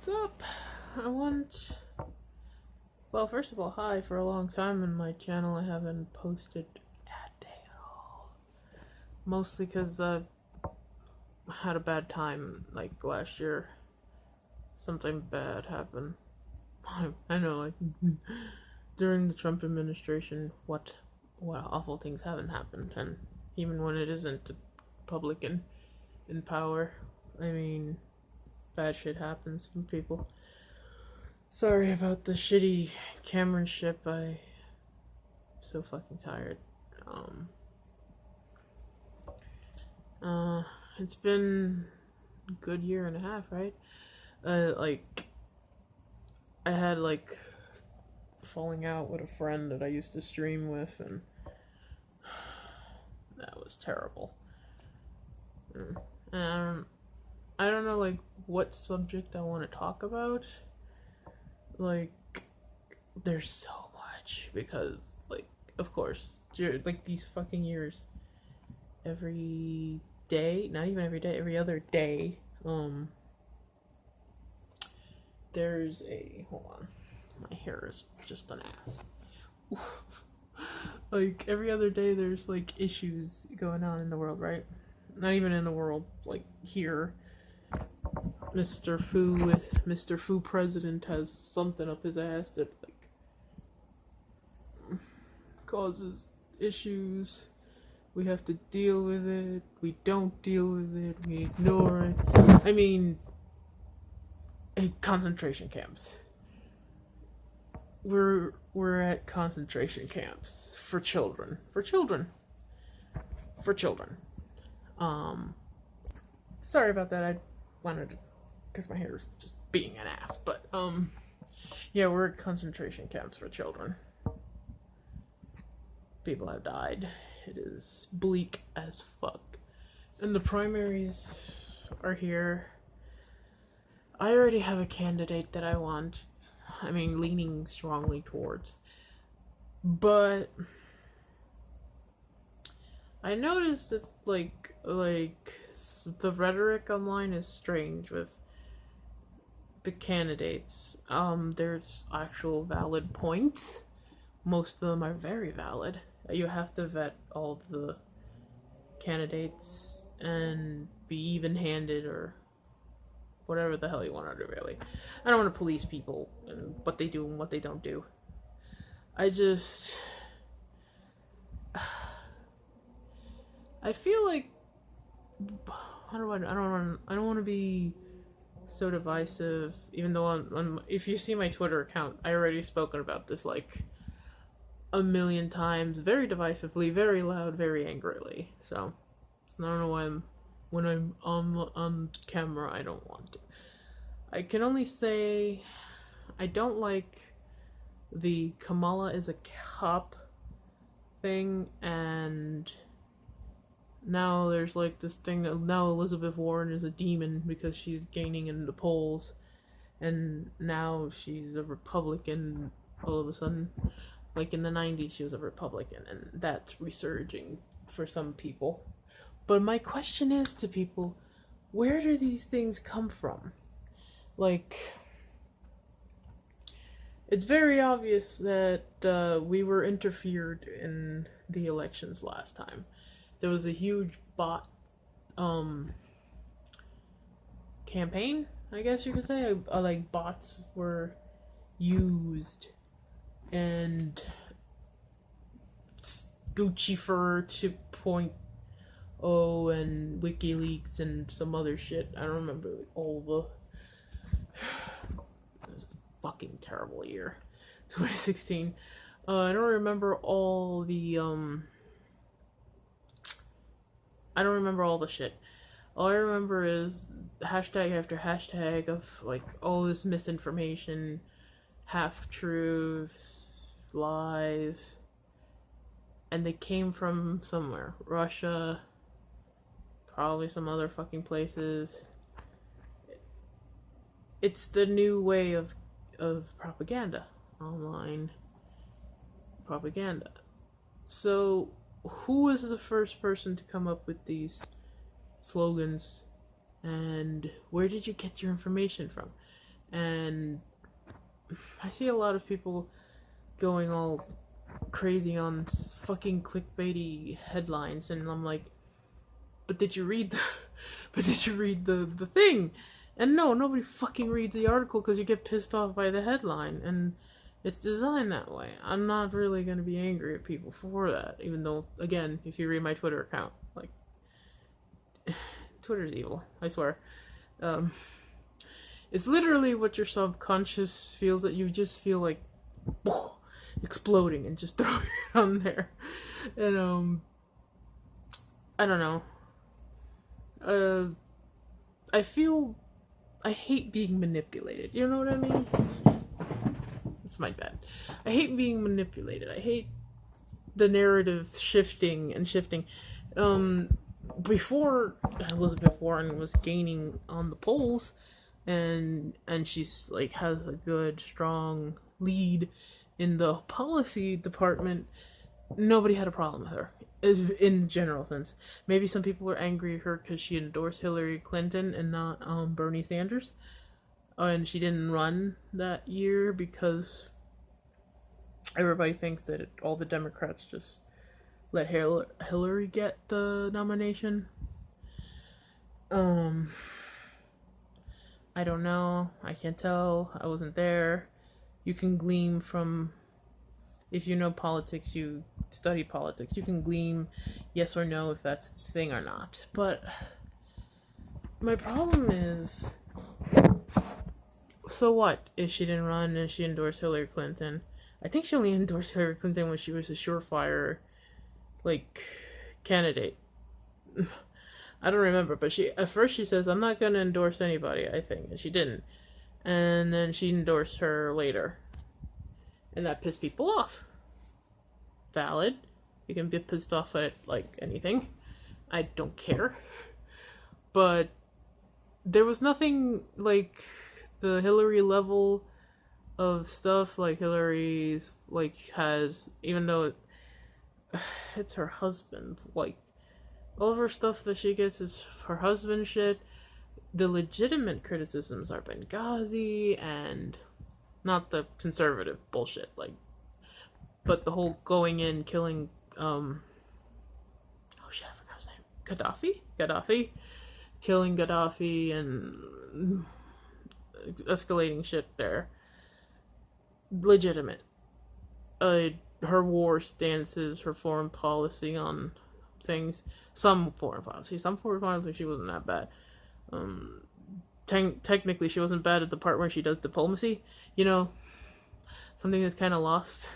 What's up? I want. Well, first of all, hi. For a long time on my channel, I haven't posted a day at all. Mostly because I had a bad time, like last year. Something bad happened. I know, like, during the Trump administration, what awful things haven't happened. And even when it isn't the Republican in power, I mean, bad shit happens from people. Sorry about the shitty Cameronship. I'm so fucking tired. Um, it's been a good year and a half, right? Like, I had, like, falling out with a friend that I used to stream with, and that was terrible. And I don't know, like, what subject I want to talk about. Like, there's so much, because, like, of course, like, these fucking years, every day, not even every day, every other day, there's a, hold on, my hair is just an ass. Like, every other day there's, like, issues going on in the world, right? Not even in the world, like, here. Mr. Fu president has something up his ass that, like, causes issues. We have to deal with it. We don't deal with it. We ignore it. I mean, concentration camps. We're at concentration camps for children. For children. For children. Sorry about that. I wanted to, because my hair is just being an ass. But yeah, we're at concentration camps for children. People have died. It is bleak as fuck. And the primaries are here. I already have a candidate that I want. I mean, leaning strongly towards. But I noticed that, like the rhetoric online is strange with the candidates. There's actual valid points. Most of them are very valid. You have to vet all the candidates and be even-handed, or whatever the hell you want to do, really. I don't want to police people and what they do and what they don't do. I feel like, I don't want to be so divisive, even though if you see my Twitter account, I already spoken about this like a million times, very divisively, very loud, very angrily. So I don't know why when I'm on camera, I don't want to. I can only say I don't like the Kamala is a cop thing, and now there's like this thing that now Elizabeth Warren is a demon because she's gaining in the polls, and now she's a Republican all of a sudden. Like in the 90s she was a Republican, and that's resurging for some people. But my question is to people, where do these things come from? Like, it's very obvious that we were interfered in the elections last time. There was a huge bot campaign, I guess you could say. Like, bots were used, and Gucci Fur 2.0 and WikiLeaks and some other shit. I don't remember all the... It was a fucking terrible year, 2016. I don't remember all the I don't remember all the shit. All I remember is hashtag after hashtag of, like, all this misinformation, half-truths, lies, and they came from somewhere. Russia, probably some other fucking places. It's the new way of propaganda, online propaganda. So, who was the first person to come up with these slogans, and where did you get your information from? And I see a lot of people going all crazy on fucking clickbaity headlines, and I'm like, but did you read the but did you read the thing? And no, nobody fucking reads the article because you get pissed off by the headline, and it's designed that way. I'm not really gonna be angry at people for that, even though, again, if you read my Twitter account, like, Twitter's evil, I swear. It's literally what your subconscious feels, that you just feel like exploding and just throw it on there. And I don't know. I hate being manipulated. You know what I mean? It's my bad. I hate being manipulated. I hate the narrative shifting and shifting. Before Elizabeth Warren was gaining on the polls, and she's like has a good strong lead in the policy department, nobody had a problem with her in the general sense. Maybe some people were angry at her because she endorsed Hillary Clinton and not Bernie Sanders, and she didn't run that year because everybody thinks that all the Democrats just let Hillary get the nomination. I don't know. I can't tell. I wasn't there. You can glean from, if you know politics, you study politics, you can glean yes or no if that's the thing or not. But my problem is, so what if she didn't run and she endorsed Hillary Clinton? I think she only endorsed Hillary Clinton when she was a surefire, like, candidate. I don't remember, but at first she says, I'm not going to endorse anybody, I think, and she didn't. And then she endorsed her later. And that pissed people off. Valid. You can be pissed off at, like, anything. I don't care. But there was nothing, like, the Hillary level of stuff, like, Hillary's, like, has, even though it's her husband, like, all of her stuff that she gets is her husband shit. The legitimate criticisms are Benghazi and not the conservative bullshit, like, but the whole going in, killing, oh shit, I forgot his name. Gaddafi? Killing Gaddafi and escalating shit there. Legitimate. Her war stances, her foreign policy on things. Some foreign policy she wasn't that bad. Technically she wasn't bad at the part where she does diplomacy, you know, something that's kind of lost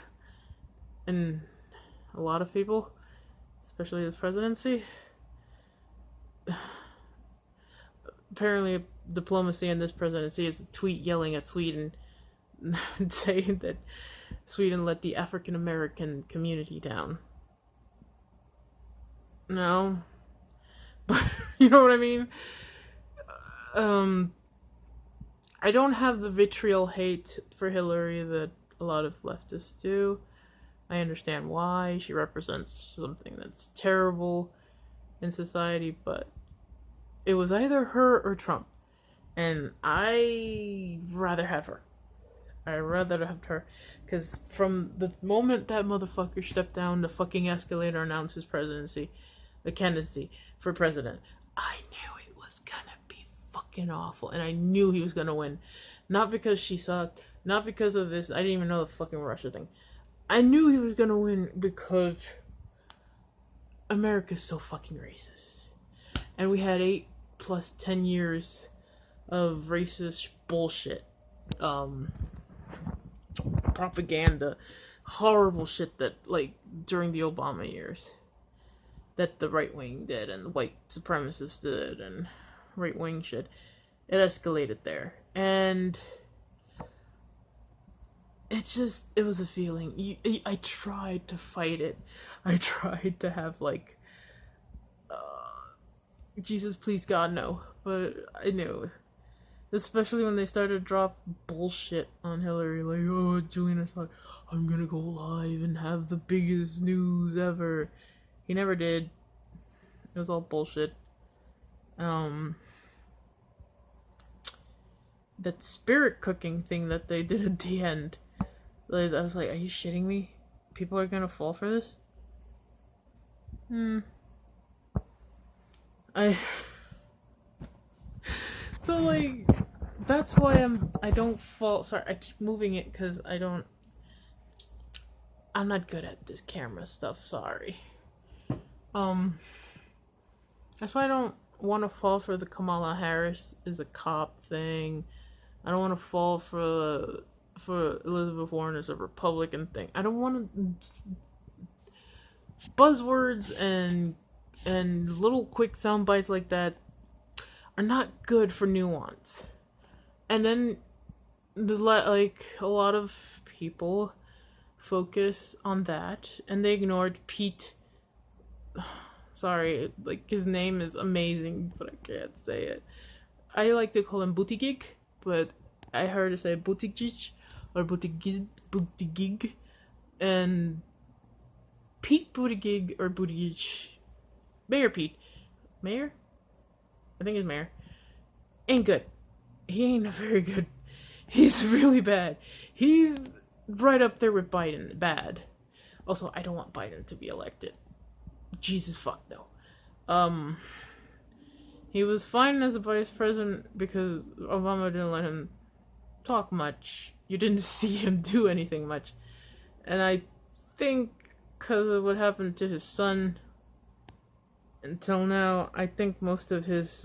in a lot of people, especially the presidency. Apparently diplomacy in this presidency is a tweet yelling at Sweden saying that Sweden let the African American community down. No. But, you know what I mean? I don't have the vitriol hate for Hillary that a lot of leftists do. I understand why. She represents something that's terrible in society, but it was either her or Trump. And I rather have her. I'd rather have her. Because from the moment that motherfucker stepped down the fucking escalator and announced his presidency, the candidacy for president, I knew it was gonna be fucking awful. And I knew he was gonna win. Not because she sucked. Not because of this. I didn't even know the fucking Russia thing. I knew he was gonna win because America's so fucking racist. And we had 8 plus 10 years of racist bullshit. Propaganda. Horrible shit that, like, during the Obama years. That the right wing did and white supremacists did and right wing shit. It escalated there. And it was a feeling. I tried to fight it. I tried to have, like, Jesus, please, God, no. But I knew. Especially when they started to drop bullshit on Hillary. Like, oh, Julian's like, I'm gonna go live and have the biggest news ever. He never did. It was all bullshit. that spirit cooking thing that they did at the end. Like, I was like, are you shitting me? People are gonna fall for this? I so like that's why I don't fall. Sorry, I keep moving it because I'm not good at this camera stuff. Sorry. That's why I don't want to fall for the Kamala Harris is a cop thing. I don't want to fall for Elizabeth Warren as a Republican thing. I don't want to buzzwords and little quick sound bites like that are not good for nuance. And then like a lot of people focus on that and they ignored Pete. Sorry, like his name is amazing, but I can't say it. I like to call him Buttigieg, but I heard it say Buttigieg or Buttigieg, and Pete Buttigieg or Buttigieg, Mayor Pete, Mayor, I think it's Mayor, ain't good. He ain't very good. He's really bad. He's right up there with Biden, bad. Also, I don't want Biden to be elected. Jesus fuck no. He was fine as a vice president because Obama didn't let him talk much. You didn't see him do anything much. And I think because of what happened to his son until now, I think most of his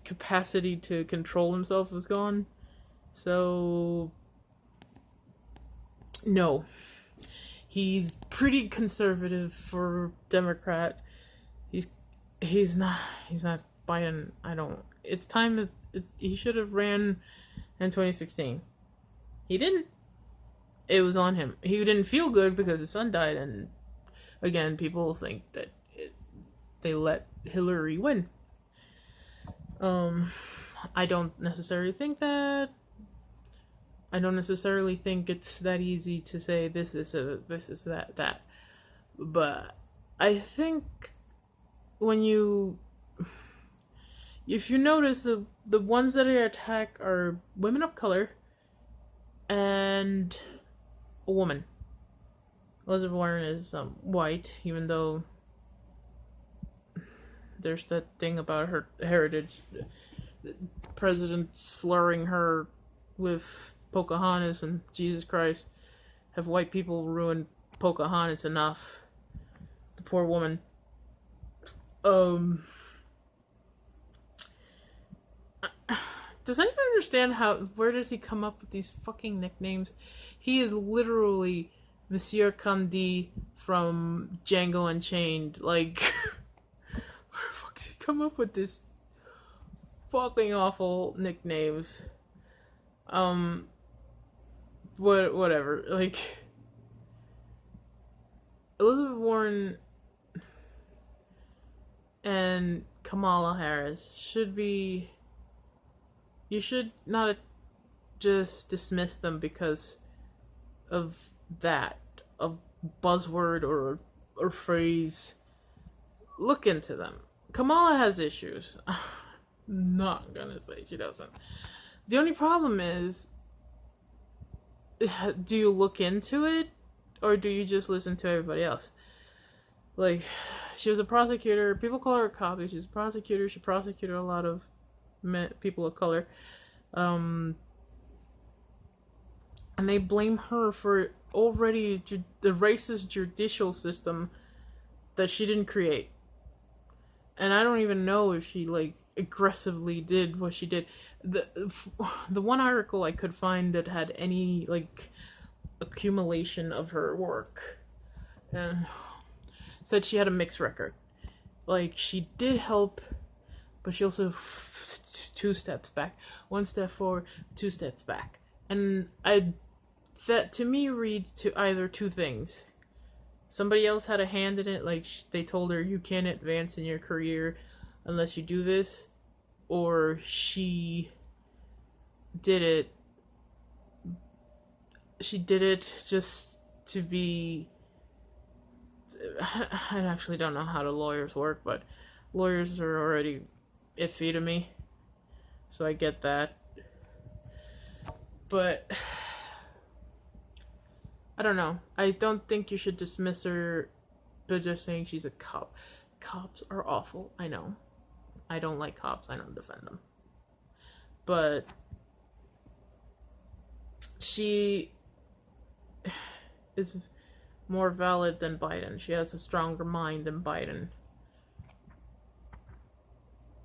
capacity to control himself was gone. So no. He's pretty conservative for Democrat. He's not Biden. It's time he should have ran in 2016. He didn't. It was on him. He didn't feel good because his son died, and again, people think that they let Hillary win. I don't necessarily think that. I don't necessarily think it's that easy to say this is that. But I think if you notice, the ones that are attacked are women of color and a woman. Elizabeth Warren is white, even though there's that thing about her heritage. The president slurring her with Pocahontas, and Jesus Christ, have white people ruined Pocahontas enough? The poor woman. Does anyone understand where does he come up with these fucking nicknames? He is literally Monsieur Candide from Django Unchained. Like, where the fuck does he come up with this fucking awful nicknames? Whatever. Like, Elizabeth Warren and Kamala Harris you should not just dismiss them because of that, a buzzword or phrase. Look into them. Kamala has issues. Not gonna say she doesn't. The only problem is, do you look into it or do you just listen to everybody else? Like, she was a prosecutor. People call her a cop. She's a prosecutor. She prosecuted a lot of people of color. And they blame her for already the racist judicial system that she didn't create. And I don't even know if she, like, aggressively did what she did. The one article I could find that had any, like, accumulation of her work said she had a mixed record. Like, she did help, but she also 2 steps back. 1 step forward, 2 steps back. And that to me reads to either 2 things. Somebody else had a hand in it, like they told her you can't advance in your career unless you do this, or she did it just to be... I actually don't know how the lawyers work, but lawyers are already iffy to me. So I get that. But I don't know. I don't think you should dismiss her by just saying she's a cop. Cops are awful. I know. I don't like cops. I don't defend them. But she is more valid than Biden. She has a stronger mind than Biden.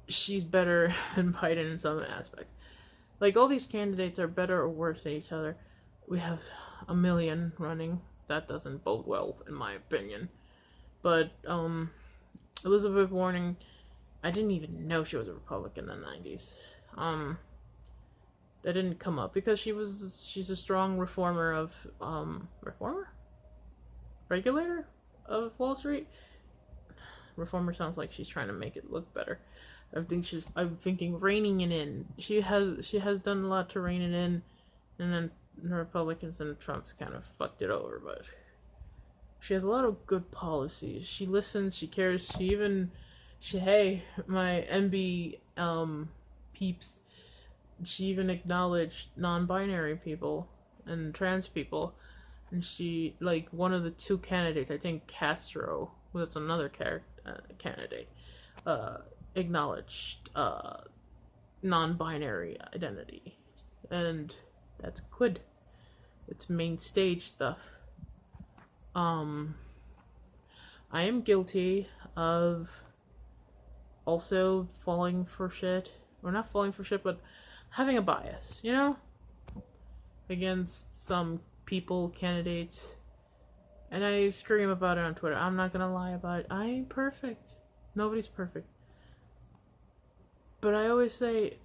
She's better than Biden in some aspects. Like, all these candidates are better or worse than each other. We have a million running. That doesn't bode well, in my opinion. But, Elizabeth Warren, I didn't even know she was a Republican in the 90s. That didn't come up because she's a strong reformer of, regulator of Wall Street. Reformer sounds like she's trying to make it look better. I'm thinking reining it in. She has done a lot to rein it in, and then the Republicans and Trump's kind of fucked it over. But she has a lot of good policies. She listens. She cares. Hey, my MB peeps. She even acknowledged non-binary people and trans people, and she, like, one of the two candidates, I think Castro, that's another candidate, acknowledged non-binary identity, and that's good. It's main stage stuff. I am guilty of also falling for shit, or not falling for shit, but having a bias, against some people, candidates, and I scream about it on Twitter. I'm not gonna lie about it. I ain't perfect. Nobody's perfect. But I always say,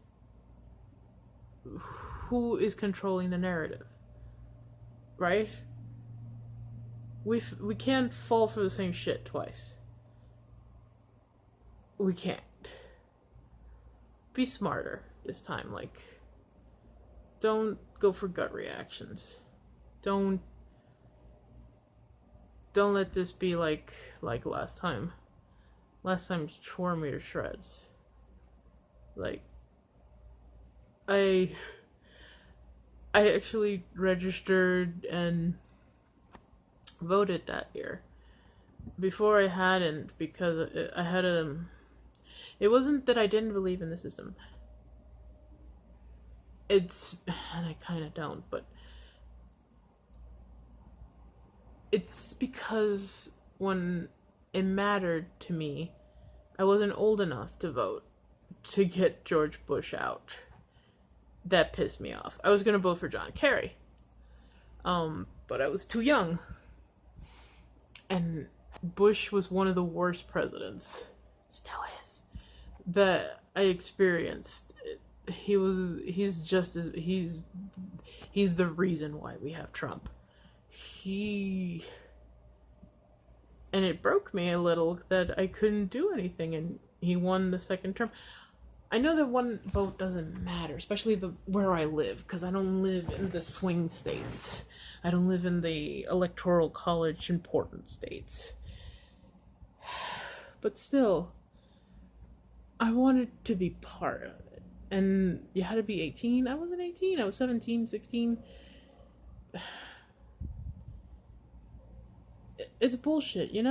who is controlling the narrative? Right? We can't fall for the same shit twice. We can't. Be smarter this time. Like, don't go for gut reactions. Don't let this be like last time. Last time tore me to shreds. Like, I actually registered and voted that year. Before I hadn't, because I had it wasn't that I didn't believe in the system. And I kind of don't, but it's because when it mattered to me, I wasn't old enough to vote to get George Bush out. That pissed me off. I was gonna vote for John Kerry, but I was too young. And Bush was one of the worst presidents, still is, that I experienced. He's the reason why we have Trump. And it broke me a little that I couldn't do anything, and he won the second term. I know that one vote doesn't matter, especially where I live, because I don't live in the swing states. I don't live in the electoral college important states. But still, I wanted to be part of it. And you had to be 18. I wasn't 18. I was 17, 16. It's bullshit,